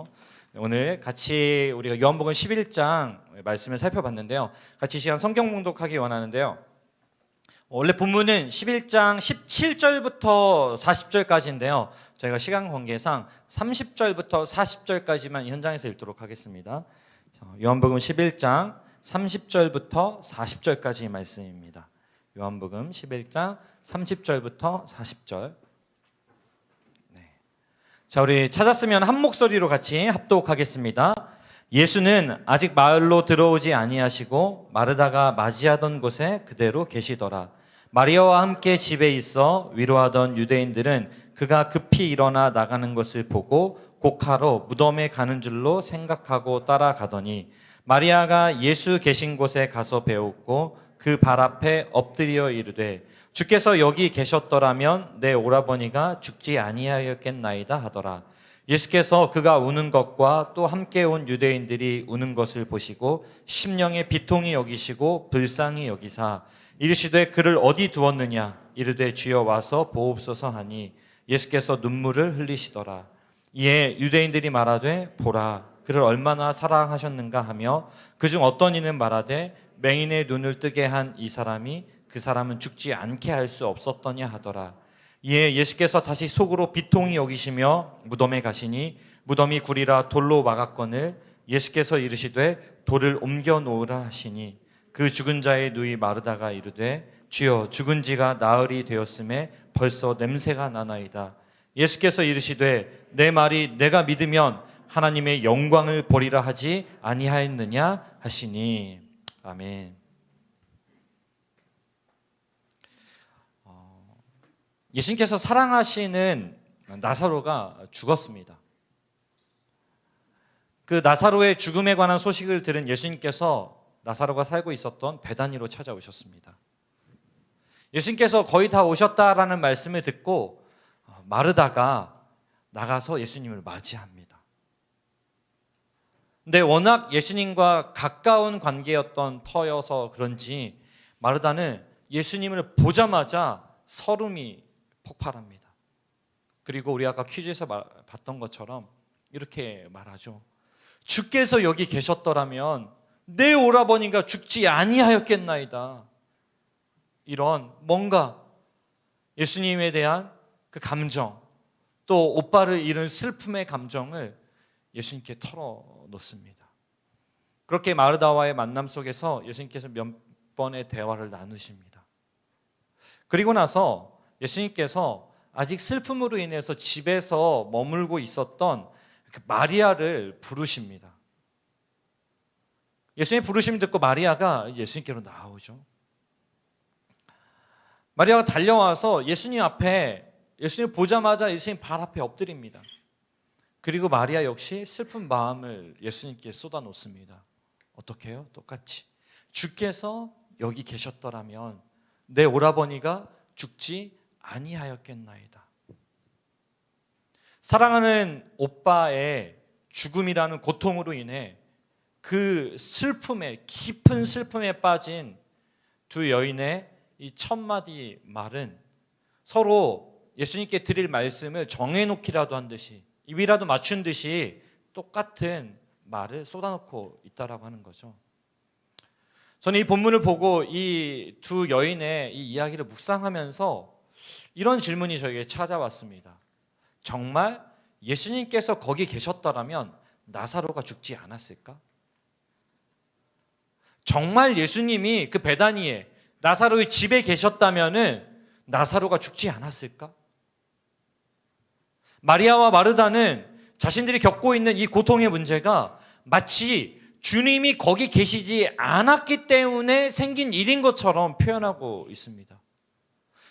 주시고요. 오늘 같이 우리가 요한복음 11장 말씀을 살펴봤는데요. 같이 시간 성경 봉독하기 원하는데요. 원래 본문은 11장 17절부터 40절까지인데요. 저희가 시간 관계상 30절부터 40절까지만 현장에서 읽도록 하겠습니다. 요한복음 11장 30절부터 40절까지 말씀입니다. 요한복음 11장 30절부터 40절. 자, 우리 찾았으면 한 목소리로 같이 합독하겠습니다. 예수는 아직 마을로 들어오지 아니하시고 마르다가 맞이하던 곳에 그대로 계시더라. 마리아와 함께 집에 있어 위로하던 유대인들은 그가 급히 일어나 나가는 것을 보고 곡하러 무덤에 가는 줄로 생각하고 따라가더니 마리아가 예수 계신 곳에 가서 배웠고 그 발 앞에 엎드려 이르되 주께서 여기 계셨더라면 내 오라버니가 죽지 아니하였겠나이다 하더라. 예수께서 그가 우는 것과 또 함께 온 유대인들이 우는 것을 보시고 심령에 비통히 여기시고 불쌍히 여기사 이르시되 그를 어디 두었느냐 이르되 주여 와서 보옵소서 하니 예수께서 눈물을 흘리시더라. 이에 유대인들이 말하되 보라 그를 얼마나 사랑하셨는가 하며 그중 어떤 이는 말하되 맹인의 눈을 뜨게 한 이 사람이 그 사람은 죽지 않게 할 수 없었더냐 하더라. 이에 예수께서 다시 속으로 비통히 여기시며 무덤에 가시니 무덤이 굴이라 돌로 막았거늘 예수께서 이르시되 돌을 옮겨 놓으라 하시니 그 죽은 자의 누이 마르다가 이르되 주여 죽은 지가 나흘이 되었음에 벌써 냄새가 나나이다. 예수께서 이르시되 내 말이 내가 믿으면 하나님의 영광을 보리라 하지 아니하였느냐 하시니. 아멘. 예수님께서 사랑하시는 나사로가 죽었습니다. 그 나사로의 죽음에 관한 소식을 들은 예수님께서 나사로가 살고 있었던 베다니로 찾아오셨습니다. 예수님께서 거의 다 오셨다라는 말씀을 듣고 마르다가 나가서 예수님을 맞이합니다. 근데 워낙 예수님과 가까운 관계였던 터여서 그런지 마르다는 예수님을 보자마자 설움이 폭발합니다. 그리고 우리 아까 퀴즈에서 봤던 것처럼 이렇게 말하죠. 주께서 여기 계셨더라면 내 오라버니가 죽지 아니하였겠나이다. 이런 뭔가 예수님에 대한 그 감정, 또 오빠를 잃은 슬픔의 감정을 예수님께 털어놓습니다. 그렇게 마르다와의 만남 속에서 예수님께서 몇 번의 대화를 나누십니다. 그리고 나서 예수님께서 아직 슬픔으로 인해서 집에서 머물고 있었던 마리아를 부르십니다. 예수님의 부르심 듣고 마리아가 예수님께로 나오죠. 마리아가 달려와서 예수님 앞에 예수님 보자마자 예수님 발 앞에 엎드립니다. 그리고 마리아 역시 슬픈 마음을 예수님께 쏟아놓습니다. 어떻게 해요? 똑같이 주께서 여기 계셨더라면 내 오라버니가 죽지 아니하였겠나이다. 사랑하는 오빠의 죽음이라는 고통으로 인해 그 슬픔에 깊은 슬픔에 빠진 두 여인의 이 첫 마디 말은 서로 예수님께 드릴 말씀을 정해놓기라도 한 듯이 입이라도 맞춘 듯이 똑같은 말을 쏟아놓고 있다라고 하는 거죠. 저는 이 본문을 보고 이 두 여인의 이 이야기를 묵상하면서 이런 질문이 저에게 찾아왔습니다. 정말 예수님께서 거기 계셨더라면 나사로가 죽지 않았을까? 정말 예수님이 그 베다니에 나사로의 집에 계셨다면 나사로가 죽지 않았을까? 마리아와 마르다는 자신들이 겪고 있는 이 고통의 문제가 마치 주님이 거기 계시지 않았기 때문에 생긴 일인 것처럼 표현하고 있습니다.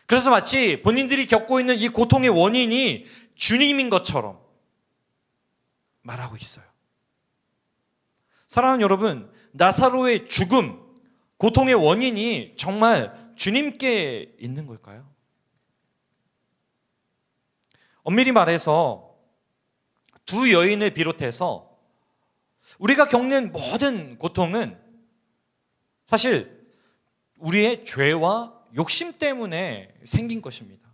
그래서 마치 본인들이 겪고 있는 이 고통의 원인이 주님인 것처럼 말하고 있어요. 사랑하는 여러분, 나사로의 죽음, 고통의 원인이 정말 주님께 있는 걸까요? 엄밀히 말해서 두 여인을 비롯해서 우리가 겪는 모든 고통은 사실 우리의 죄와 욕심 때문에 생긴 것입니다.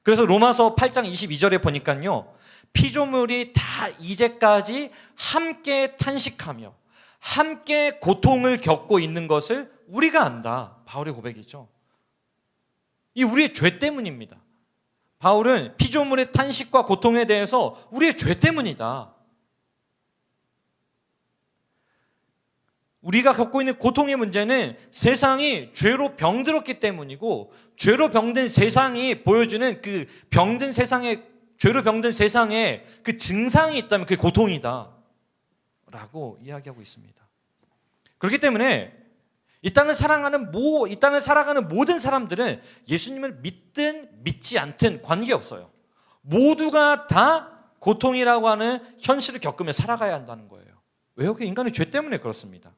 그래서 로마서 8장 22절에 보니까요, 피조물이 다 이제까지 함께 탄식하며 함께 고통을 겪고 있는 것을 우리가 안다. 바울의 고백이죠. 이 우리의 죄 때문입니다. 바울은 피조물의 탄식과 고통에 대해서 우리의 죄 때문이다. 우리가 겪고 있는 고통의 문제는 세상이 죄로 병들었기 때문이고, 죄로 병든 세상이 보여주는 그 병든 세상의, 죄로 병든 세상에 그 증상이 있다면 그게 고통이다 라고 이야기하고 있습니다. 그렇기 때문에 이 땅을 살아가는 모든 사람들은 예수님을 믿든 믿지 않든 관계없어요. 모두가 다 고통이라고 하는 현실을 겪으며 살아가야 한다는 거예요. 왜요? 그 인간의 죄 때문에 그렇습니다.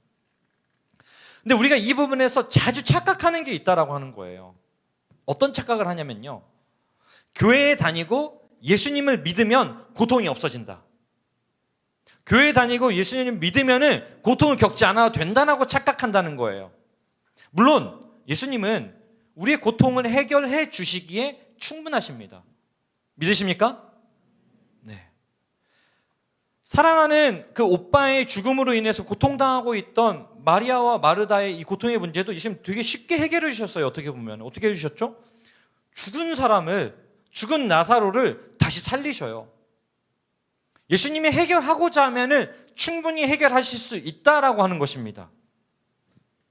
근데 우리가 이 부분에서 자주 착각하는 게 있다라고 하는 거예요. 어떤 착각을 하냐면요, 교회에 다니고 예수님을 믿으면 고통이 없어진다. 교회 다니고 예수님을 믿으면 고통을 겪지 않아도 된다고 착각한다는 거예요. 물론 예수님은 우리의 고통을 해결해 주시기에 충분하십니다. 믿으십니까? 네. 사랑하는 그 오빠의 죽음으로 인해서 고통당하고 있던 마리아와 마르다의 이 고통의 문제도 예수님 되게 쉽게 해결해 주셨어요. 어떻게 보면 어떻게 해주셨죠? 죽은 나사로를 다시 살리셔요. 예수님이 해결하고자 하면은 충분히 해결하실 수 있다라고 하는 것입니다.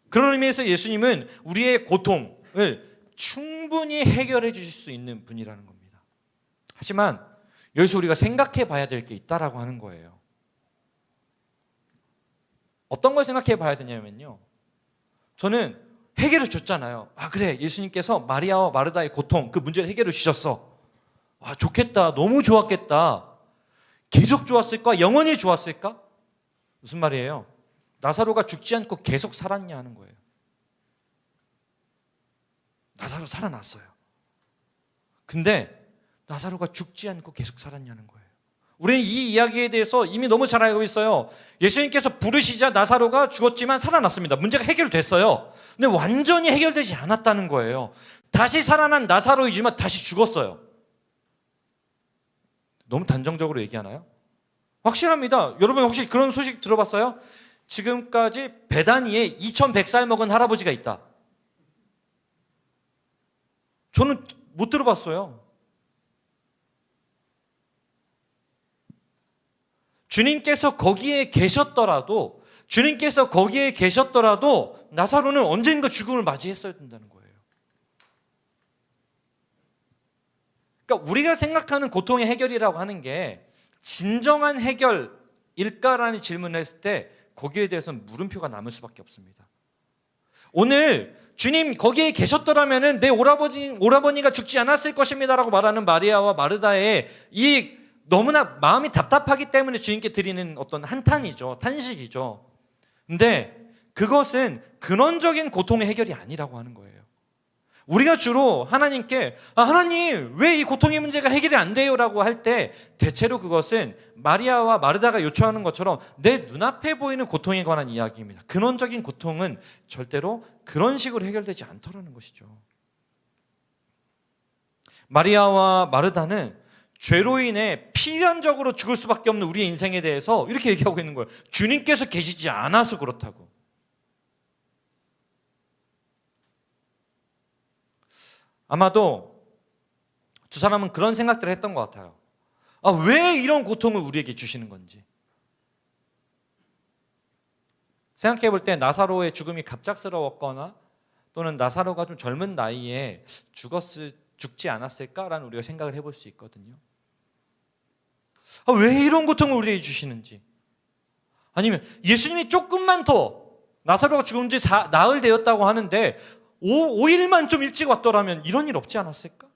그런 의미에서 예수님은 우리의 고통을 충분히 해결해 주실 수 있는 분이라는 겁니다. 하지만 여기서 우리가 생각해 봐야 될 게 있다라고 하는 거예요. 어떤 걸 생각해 봐야 되냐면요, 저는 해결해 줬잖아요. 아, 그래, 예수님께서 마리아와 마르다의 고통, 그 문제를 해결해 주셨어. 아, 좋겠다, 너무 좋았겠다. 계속 좋았을까? 영원히 좋았을까? 무슨 말이에요? 나사로가 죽지 않고 계속 살았냐 하는 거예요. 나사로 살아났어요. 근데 나사로가 죽지 않고 계속 살았냐는 거예요. 우리는 이 이야기에 대해서 이미 너무 잘 알고 있어요. 예수님께서 부르시자 나사로가 죽었지만 살아났습니다. 문제가 해결됐어요. 근데 완전히 해결되지 않았다는 거예요. 다시 살아난 나사로이지만 다시 죽었어요. 너무 단정적으로 얘기하나요? 확실합니다. 여러분 혹시 그런 소식 들어봤어요? 지금까지 베다니에 2100살 먹은 할아버지가 있다. 저는 못 들어봤어요. 주님께서 거기에 계셨더라도 나사로는 언젠가 죽음을 맞이했어야 된다는 거예요. 그러니까 우리가 생각하는 고통의 해결이라고 하는 게 진정한 해결일까라는 질문을 했을 때 거기에 대해서는 물음표가 남을 수밖에 없습니다. 오늘 주님 거기에 계셨더라면 내 오라버니가 죽지 않았을 것입니다라고 말하는 마리아와 마르다의 이 너무나 마음이 답답하기 때문에 주님께 드리는 어떤 한탄이죠. 탄식이죠. 근데 그것은 근원적인 고통의 해결이 아니라고 하는 거예요. 우리가 주로 하나님께 하나님 왜 이 고통의 문제가 해결이 안 돼요? 라고 할 때 대체로 그것은 마리아와 마르다가 요청하는 것처럼 내 눈앞에 보이는 고통에 관한 이야기입니다. 근원적인 고통은 절대로 그런 식으로 해결되지 않더라는 것이죠. 마리아와 마르다는 죄로 인해 필연적으로 죽을 수밖에 없는 우리의 인생에 대해서 이렇게 얘기하고 있는 거예요. 주님께서 계시지 않아서 그렇다고. 아마도 두 사람은 그런 생각들을 했던 것 같아요. 왜 이런 고통을 우리에게 주시는 건지. 생각해 볼 때 나사로의 죽음이 갑작스러웠거나 또는 나사로가 좀 젊은 나이에 죽지 않았을까라는 우리가 생각을 해볼 수 있거든요. 왜 이런 고통을 우리에게 주시는지. 아니면 예수님이 조금만 더 나사로가 죽은 지 나흘 되었다고 하는데 5일만 좀 일찍 왔더라면 이런 일 없지 않았을까?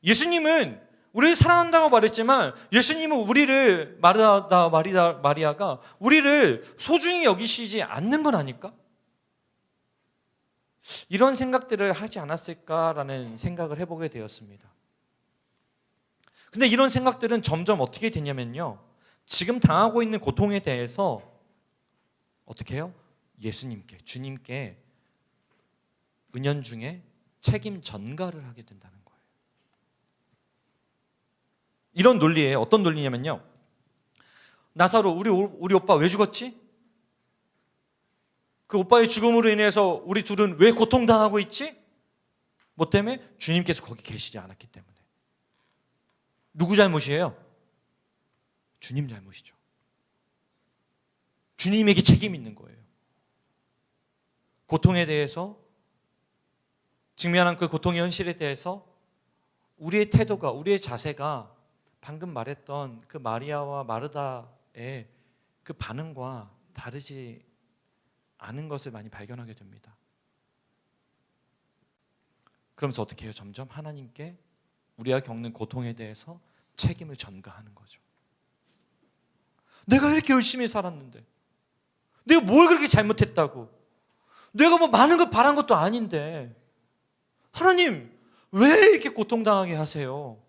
예수님은 우리를 사랑한다고 말했지만 예수님은 우리를 마리아가 우리를 소중히 여기시지 않는 건 아닐까? 이런 생각들을 하지 않았을까라는 생각을 해보게 되었습니다. 근데 이런 생각들은 점점 어떻게 되냐면요, 지금 당하고 있는 고통에 대해서 어떻게 해요? 예수님께, 주님께 은연중에 책임 전가를 하게 된다는 거예요. 이런 논리예요. 어떤 논리냐면요, 나사로 우리 오빠 왜 죽었지? 그 오빠의 죽음으로 인해서 우리 둘은 왜 고통당하고 있지? 뭐 때문에? 주님께서 거기 계시지 않았기 때문에. 누구 잘못이에요? 주님 잘못이죠. 주님에게 책임이 있는 거예요. 고통에 대해서, 직면한 그 고통의 현실에 대해서 우리의 태도가, 우리의 자세가 방금 말했던 그 마리아와 마르다의 그 반응과 다르지 않은 것을 많이 발견하게 됩니다. 그러면서 어떻게 해요? 점점 하나님께 우리가 겪는 고통에 대해서 책임을 전가하는 거죠. 내가 이렇게 열심히 살았는데, 내가 뭘 그렇게 잘못했다고, 내가 뭐 많은 걸 바란 것도 아닌데 하나님 왜 이렇게 고통당하게 하세요?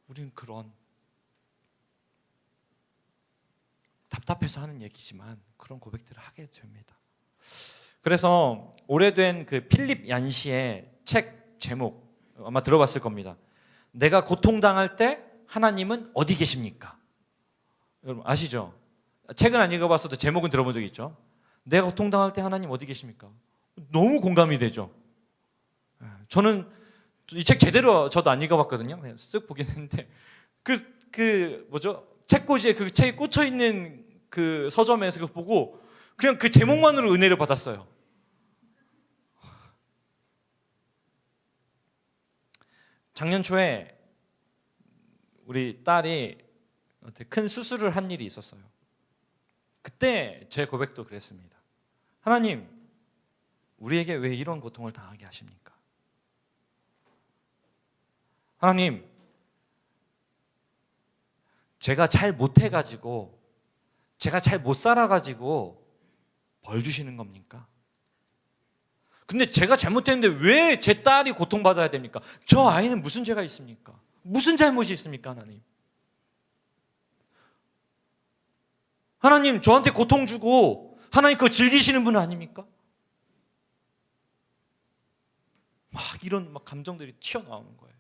우리는 그런, 답답해서 하는 얘기지만 그런 고백들을 하게 됩니다. 그래서 오래된 그 필립 얀시의 책 제목 아마 들어봤을 겁니다. 내가 고통당할 때 하나님은 어디 계십니까? 여러분 아시죠? 책은 안 읽어봤어도 제목은 들어본 적 있죠? 내가 고통당할 때 하나님 어디 계십니까? 너무 공감이 되죠. 저는 이 책 제대로 저도 안 읽어봤거든요. 그냥 쓱 보긴 했는데 뭐죠? 책꽂이에 그 책이 꽂혀 있는 그 서점에서 그거 보고 그냥 그 제목만으로 은혜를 받았어요. 작년 초에 우리 딸이 큰 수술을 한 일이 있었어요. 그때 제 고백도 그랬습니다. 하나님, 우리에게 왜 이런 고통을 당하게 하십니까? 하나님, 제가 잘 못해가지고, 제가 잘 못 살아가지고 벌 주시는 겁니까? 근데 제가 잘못했는데 왜 제 딸이 고통받아야 됩니까? 저 아이는 무슨 죄가 있습니까? 무슨 잘못이 있습니까, 하나님? 하나님, 저한테 고통 주고 하나님 그거 즐기시는 분 아닙니까? 막 이런 감정들이 튀어나오는 거예요.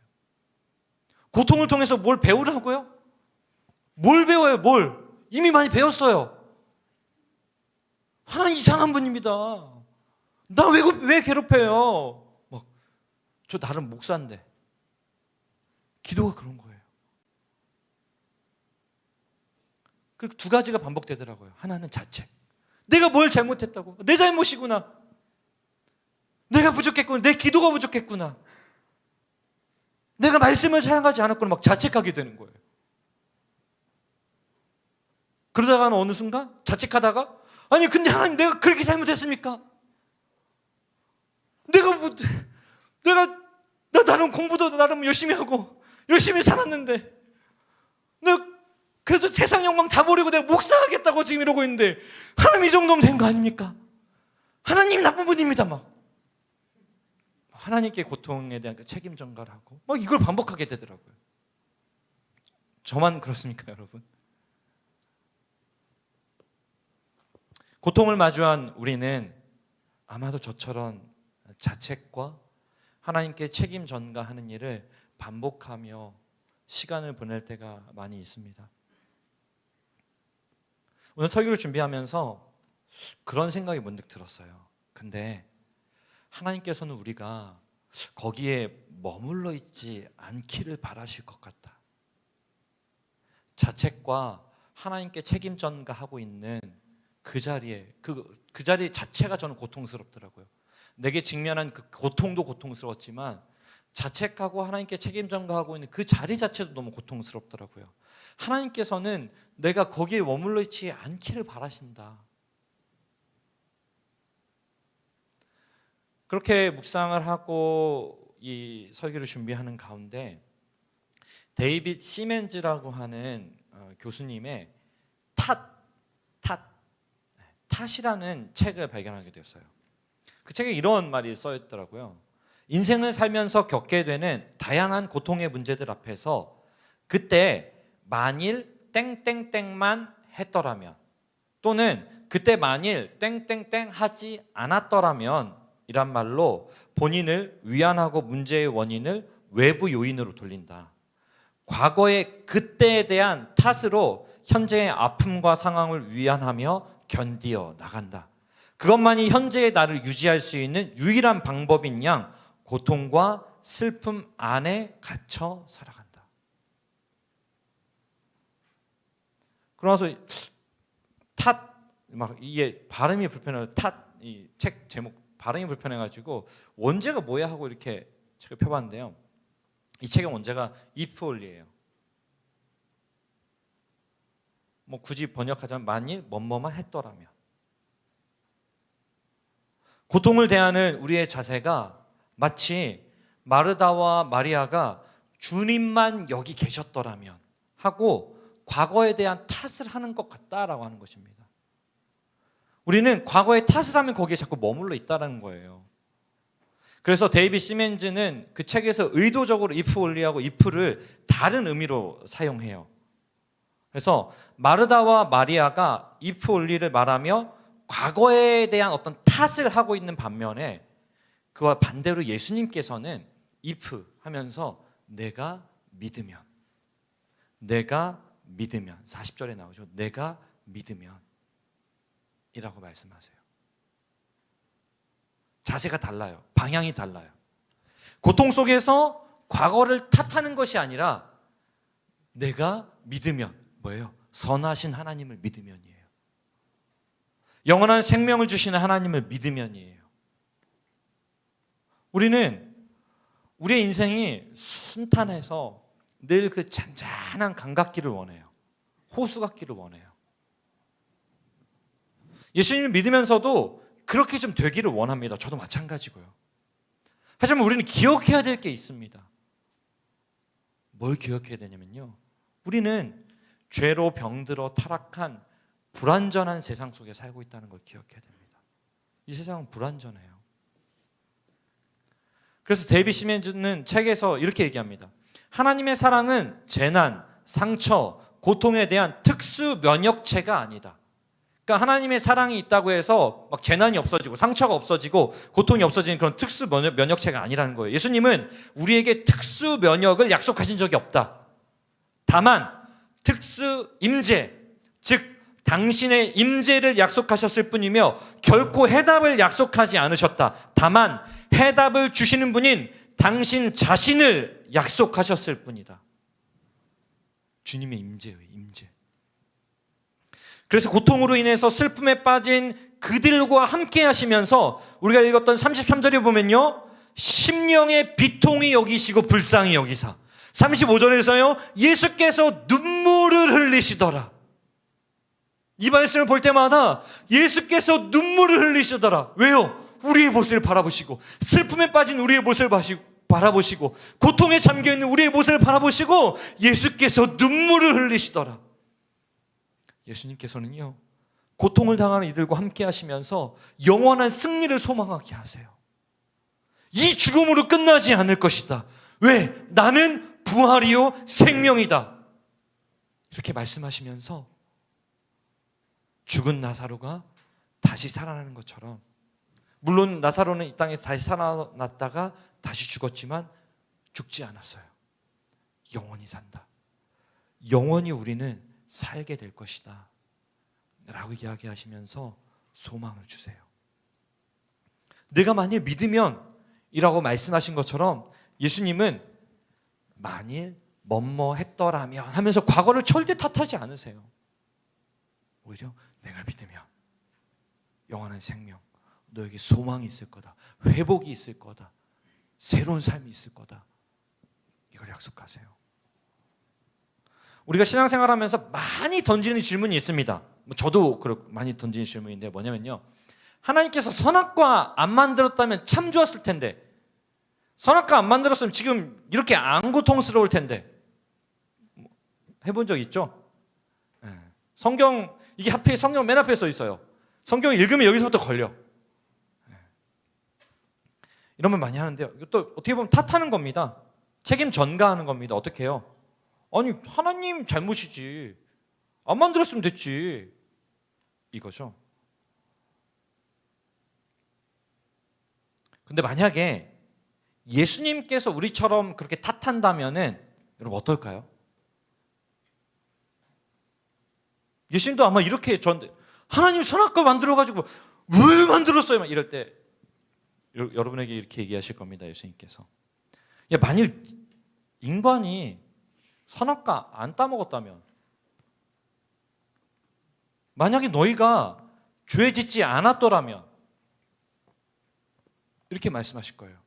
고통을 통해서 뭘 배우라고요? 뭘 배워요? 뭘? 이미 많이 배웠어요. 하나님 이상한 분입니다. 나 왜 괴롭혀요? 저 나름 목사인데. 기도가 그런 거예요. 그 두 가지가 반복되더라고요. 하나는 자책. 내가 뭘 잘못했다고? 내 잘못이구나. 내가 부족했구나. 내 기도가 부족했구나. 내가 말씀을 사랑하지 않았구나. 막 자책하게 되는 거예요. 그러다가는 어느 순간 자책하다가 아니 근데 하나님 내가 그렇게 잘못했습니까? 나 나름 공부도 나름 열심히 하고 열심히 살았는데 내가 그래도 세상 영광 다 버리고 내가 목사하겠다고 지금 이러고 있는데 하나님 이 정도면 된 거 아닙니까? 하나님 나쁜 분입니다. 막 하나님께 고통에 대한 책임 전가를 하고 막 이걸 반복하게 되더라고요. 저만 그렇습니까, 여러분? 고통을 마주한 우리는 아마도 저처럼 자책과 하나님께 책임 전가하는 일을 반복하며 시간을 보낼 때가 많이 있습니다. 오늘 설교를 준비하면서 그런 생각이 문득 들었어요. 근데 하나님께서는 우리가 거기에 머물러 있지 않기를 바라실 것 같다. 자책과 하나님께 책임 전가하고 있는 그 자리에 그 자리 자체가 저는 고통스럽더라고요. 내게 직면한 그 고통도 고통스러웠지만 자책하고 하나님께 책임 전가하고 있는 그 자리 자체도 너무 고통스럽더라고요. 하나님께서는 내가 거기에 머물러 있지 않기를 바라신다. 그렇게 묵상을 하고 이 설교를 준비하는 가운데 데이빗 시멘즈라고 하는 교수님의 탓이라는 책을 발견하게 되었어요. 그 책에 이런 말이 써 있더라고요. 인생을 살면서 겪게 되는 다양한 고통의 문제들 앞에서 그때 만일 땡땡땡만 했더라면 또는 그때 만일 땡땡땡 하지 않았더라면 이란 말로 본인을 위안하고 문제의 원인을 외부 요인으로 돌린다. 과거의 그때에 대한 탓으로 현재의 아픔과 상황을 위안하며 견디어 나간다. 그것만이 현재의 나를 유지할 수 있는 유일한 방법인 양 고통과 슬픔 안에 갇혀 살아간다. 그러면서 이게 발음이 불편해서 이 책 제목 발음이 불편해가지고 원제가 뭐야 하고 이렇게 책을 펴봤는데요. 이 책의 원제가 if only예요. 뭐 굳이 번역하자면 만일 뭐뭐만 했더라면. 고통을 대하는 우리의 자세가 마치 마르다와 마리아가 주님만 여기 계셨더라면 하고 과거에 대한 탓을 하는 것 같다라고 하는 것입니다. 우리는 과거에 탓을 하면 거기에 자꾸 머물러 있다는 거예요. 그래서 데이빗 시멘즈는 그 책에서 의도적으로 if only하고 if를 다른 의미로 사용해요. 그래서 마르다와 마리아가 if only를 말하며 과거에 대한 어떤 탓을 하고 있는 반면에 그와 반대로 예수님께서는 if 하면서 내가 믿으면 40절에 나오죠. 내가 믿으면 이라고 말씀하세요. 자세가 달라요. 방향이 달라요. 고통 속에서 과거를 탓하는 것이 아니라 내가 믿으면 뭐예요? 선하신 하나님을 믿으면이에요. 영원한 생명을 주시는 하나님을 믿으면이에요. 우리는 우리의 인생이 순탄해서 늘 그 잔잔한 감각기를 원해요. 호수같기를 원해요. 예수님을 믿으면서도 그렇게 좀 되기를 원합니다. 저도 마찬가지고요. 하지만 우리는 기억해야 될 게 있습니다. 뭘 기억해야 되냐면요. 우리는 죄로 병들어 타락한 불완전한 세상 속에 살고 있다는 걸 기억해야 됩니다. 이 세상은 불완전해요. 그래서 데이빗 시멘즈는 책에서 이렇게 얘기합니다. 하나님의 사랑은 재난, 상처, 고통에 대한 특수 면역체가 아니다. 그러니까 하나님의 사랑이 있다고 해서 막 재난이 없어지고 상처가 없어지고 고통이 없어지는 그런 특수 면역체가 아니라는 거예요. 예수님은 우리에게 특수 면역을 약속하신 적이 없다. 다만 특수 임재, 즉 당신의 임재를 약속하셨을 뿐이며 결코 해답을 약속하지 않으셨다. 다만 해답을 주시는 분인 당신 자신을 약속하셨을 뿐이다. 주님의 임재예요, 임재. 그래서 고통으로 인해서 슬픔에 빠진 그들과 함께 하시면서 우리가 읽었던 33절에 보면요, 심령의 비통이 여기시고 불쌍히 여기사. 35절에서요, 예수께서 눈물을 흘리시더라. 이 말씀을 볼 때마다 예수께서 눈물을 흘리시더라. 왜요? 우리의 모습을 바라보시고, 슬픔에 빠진 우리의 모습을 바라보시고, 고통에 잠겨있는 우리의 모습을 바라보시고 예수께서 눈물을 흘리시더라. 예수님께서는요, 고통을 당하는 이들과 함께 하시면서 영원한 승리를 소망하게 하세요. 이 죽음으로 끝나지 않을 것이다. 왜? 나는 부활이요 생명이다. 이렇게 말씀하시면서 죽은 나사로가 다시 살아나는 것처럼, 물론 나사로는 이 땅에 다시 살아났다가 다시 죽었지만 죽지 않았어요. 영원히 산다. 영원히 우리는 살게 될 것이다 라고 이야기하시면서 소망을 주세요. 내가 만일 믿으면 이라고 말씀하신 것처럼 예수님은 만일 뭐뭐 했더라면 하면서 과거를 절대 탓하지 않으세요. 오히려 내가 믿으면 영원한 생명, 너에게 소망이 있을 거다, 회복이 있을 거다, 새로운 삶이 있을 거다, 이걸 약속하세요. 우리가 신앙생활하면서 많이 던지는 질문이 있습니다. 저도 많이 던지는 질문인데 뭐냐면요, 하나님께서 선악과 안 만들었다면 참 좋았을 텐데, 선악과 안 만들었으면 지금 이렇게 안 고통스러울 텐데. 해본 적 있죠? 성경, 이게 하필 성경 맨 앞에 써 있어요. 성경 읽으면 여기서부터 걸려. 이런 말 많이 하는데요, 이것도 어떻게 보면 탓하는 겁니다. 책임 전가하는 겁니다. 어떻게 해요? 아니, 하나님 잘못이지, 안 만들었으면 됐지, 이거죠. 근데 만약에 예수님께서 우리처럼 그렇게 탓한다면은 여러분 어떨까요? 예수님도 아마 이렇게 저한테 하나님 선악과 만들어가지고 왜 만들었어요? 막 이럴 때 여러분에게 이렇게 얘기하실 겁니다. 예수님께서. 야, 만일 인간이 선악과 안 따먹었다면, 만약에 너희가 죄 짓지 않았더라면 이렇게 말씀하실 거예요.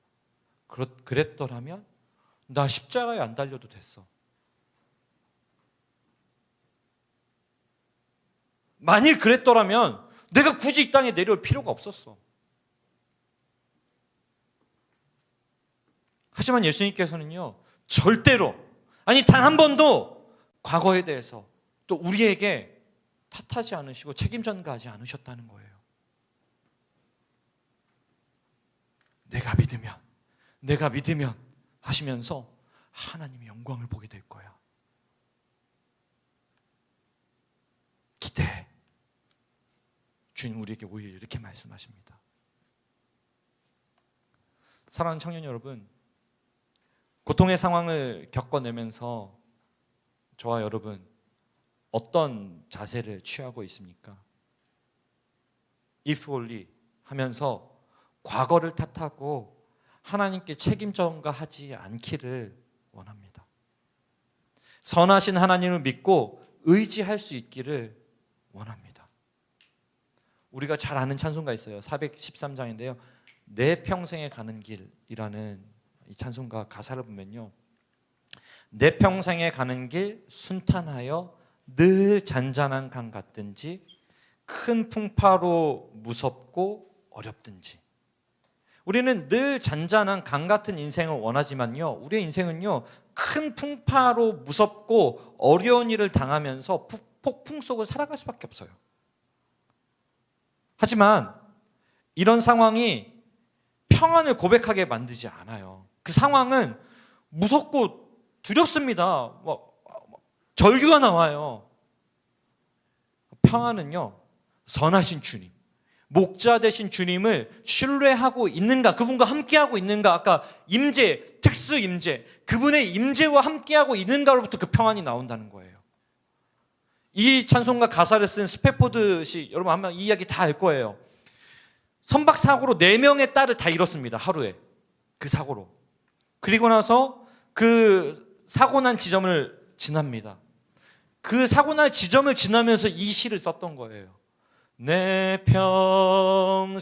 그랬더라면 나 십자가에 안 달려도 됐어. 만일 그랬더라면 내가 굳이 이 땅에 내려올 필요가 없었어. 하지만 예수님께서는요, 절대로, 아니 단 한 번도 과거에 대해서 또 우리에게 탓하지 않으시고 책임 전가하지 않으셨다는 거예요. 내가 믿으면 하시면서 하나님의 영광을 보게 될 거야. 기대해. 주님 우리에게 오히려 이렇게 말씀하십니다. 사랑하는 청년 여러분, 고통의 상황을 겪어내면서 저와 여러분 어떤 자세를 취하고 있습니까? If only 하면서 과거를 탓하고 하나님께 책임 전가하지 않기를 원합니다. 선하신 하나님을 믿고 의지할 수 있기를 원합니다. 우리가 잘 아는 찬송가 있어요. 413장인데요. 내 평생에 가는 길이라는 이 찬송가 가사를 보면요, 내 평생에 가는 길 순탄하여 늘 잔잔한 강 같든지 큰 풍파로 무섭고 어렵든지. 우리는 늘 잔잔한 강 같은 인생을 원하지만요, 우리의 인생은요 큰 풍파로 무섭고 어려운 일을 당하면서 폭풍 속을 살아갈 수밖에 없어요. 하지만 이런 상황이 평안을 고백하게 만들지 않아요. 그 상황은 무섭고 두렵습니다. 절규가 나와요. 평안은요, 선하신 주님, 목자 되신 주님을 신뢰하고 있는가, 그분과 함께하고 있는가, 아까 임재, 특수 임재, 그분의 임재와 함께하고 있는가로부터 그 평안이 나온다는 거예요. 이 찬송가 가사를 쓴 스패포드 씨, 여러분 아마 이 이야기 다 알 거예요. 선박 사고로 4명의 딸을 다 잃었습니다. 하루에. 그 사고로. 그리고 나서 그 사고 난 지점을 지납니다. 그 사고 난 지점을 지나면서 이 시를 썼던 거예요. 내 평생에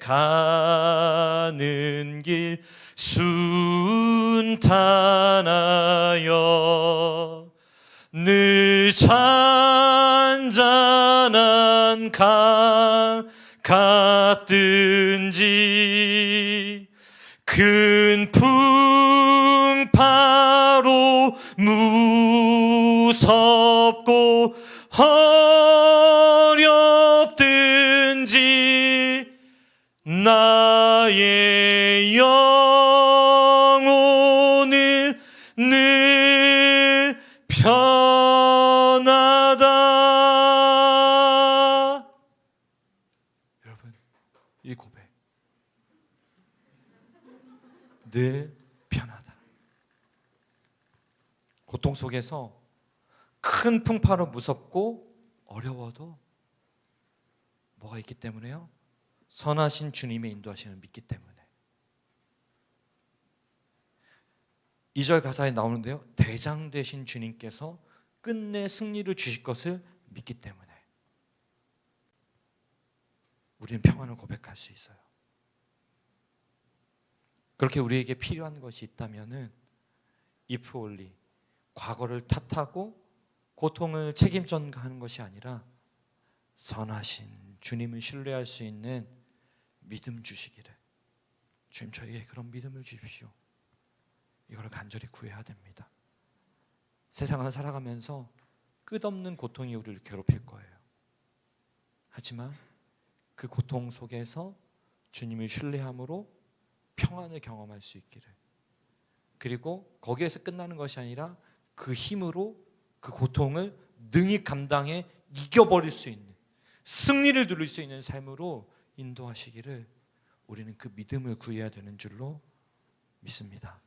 가는 길 순탄하여 늘 잔잔한 강 같든지 큰 풍파로 무섭고 어렵든지 나의 영혼은 늘 편하다. 여러분, 이 고백 늘 편하다. 고통 속에서 큰 풍파로 무섭고 어려워도 뭐가 있기 때문에요? 선하신 주님의 인도하심을 믿기 때문에. 2절 가사에 나오는데요, 대장 되신 주님께서 끝내 승리를 주실 것을 믿기 때문에 우리는 평안을 고백할 수 있어요. 그렇게 우리에게 필요한 것이 있다면은 if only, 과거를 탓하고 고통을 책임 전가하는 것이 아니라 선하신 주님을 신뢰할 수 있는 믿음 주시기를, 주님 저에게 그런 믿음을 주십시오. 이걸 간절히 구해야 됩니다. 세상을 살아가면서 끝없는 고통이 우리를 괴롭힐 거예요. 하지만 그 고통 속에서 주님을 신뢰함으로 평안을 경험할 수 있기를, 그리고 거기에서 끝나는 것이 아니라 그 힘으로 그 고통을 능히 감당해 이겨버릴 수 있는, 승리를 누릴 수 있는 삶으로 인도하시기를 우리는 그 믿음을 구해야 되는 줄로 믿습니다.